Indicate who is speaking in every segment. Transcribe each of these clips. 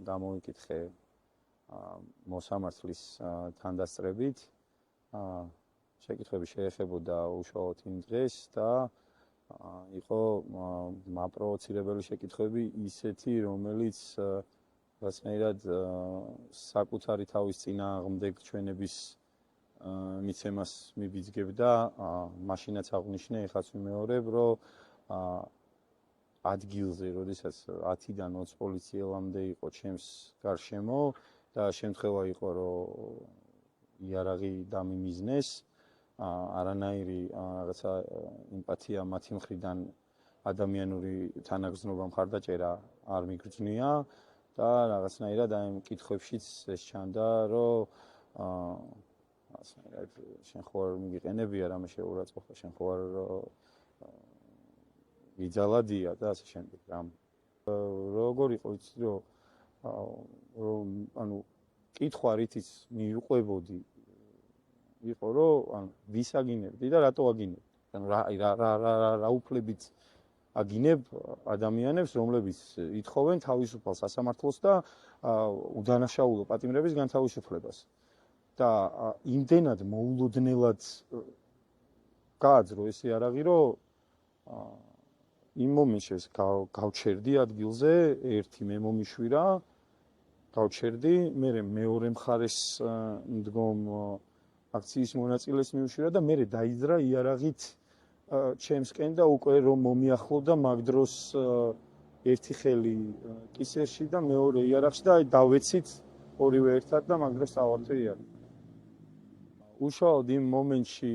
Speaker 1: გამოვიკითხე მოსამართლის თანდასწრებით. შეკითხვები შეეხებოდა უშუალოდ იმ დღეს და იყო მაპროვოცირებელი შეკითხვები ისეთი, რომელიც რაღაცნაირად საკუთარი თავის წინააღმდეგ ჩვენების მიცემას მიბიძგებდა. მაშინაც აღვნიშნე, ეხლაც ვიმეორებ, რომ ადგილზე, როდესაც 10-დან 20 პოლიციელამდე იყო ჩემს გარშემო და შემთხვევა იყო, რომ იარაღი დამიმიზნეს, არანაირი რაღაცა ემპათია მათი მხრიდან ადამიანური თანაგრძნობა მხარდაჭერა არ მიგრძნია და რაღაცნაირად აი ამ კითხვებშიც ეს ჩანდა, რომ რაღაცნაირად შენ ხო არ მიგიყენებია რამე შეურაცხყოფა, შენ ხო არ გიძალადია და ასე შემდეგ. როგორ იყო იცი რომ ანუ კითხვა რითიც მივიყვებოდი იყო რომ ვის აგინებდი და რატო აგინებდი. ანუ რა უფლებით აგინებ ადამიანებს, რომლებიც ითხოვენ თავისუფალ სასამართლოს და უდანაშაულო პატიმრების განთავისუფლებას. და იმდენად მოულოდნელად გააძრო ეს იარაღი, რომ იმ მომენტში გავჩერდი ადგილზე, ერთი მე მომიშვირა, გავჩერდი, მე მეორე მხარეს მდგომ აქციის მონაწილეს მივშვირა და მე დაიძრა იარაღით ჩემსკენ და უკვე რომ მომიახლოვდა მაგ დროს ერთი ხელი კისერში და მეორე იარაღში და დავეცით ორივე ერთად და მაგ დროს წავარდე იარაღი. უშუალოდ იმ მომენტში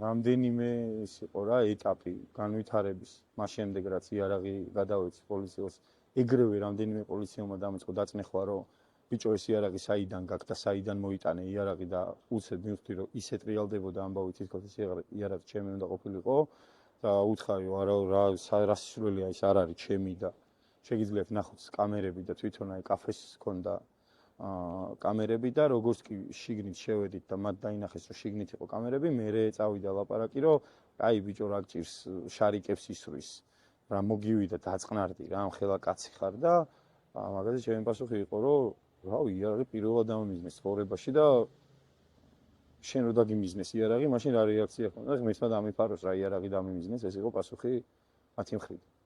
Speaker 1: რამდენიმე ის იყო რა ეტაპი განვითარების, მას შემდეგ რაც იარაღი გადავეცი პოლიციელს, ეგრევე რამდენიმე პოლიციელმა დამიწყო დაწნეხვა, რომ ბიჭო ეს იარაღი საიდან გაქვს და საიდან მოიტანე იარაღი და უცებ მივხვდი, რომ ისეთ რეალდებოდა ამბავი თითქოს ეს იარაღი ჩემი უნდა ყოფილიყო და უთხარი რა სისულელია ის არ არის ჩემი და შეგიძლიათ ნახოთ კამერები და თვითონ აი კაფეს ჰქონდა კამერები და როგორც კი შიგნით შევედით და მათ დაინახეს რომ შიგნით იყო კამერები, მე წავიდა ლაპარაკი რომ აი ბიჭო რა გჭირს შარიკებს ისვრის, რა მოგივიდა დაწყნარდი რა ამხელა კაცი ხარ და მაგაზე ჩემი პასუხი იყო რომ რავი იარაღი პირველად დამიმიზნეს ცხოვრებაში და შენ რო დაგიმიზნეს იარაღი, მაშინ რა რეაქცია ხონდა? მე მისმა დამიფაროს რა იარაღი დამიმიზნეს, ეს იყო პასუხი მათი მხრიდან.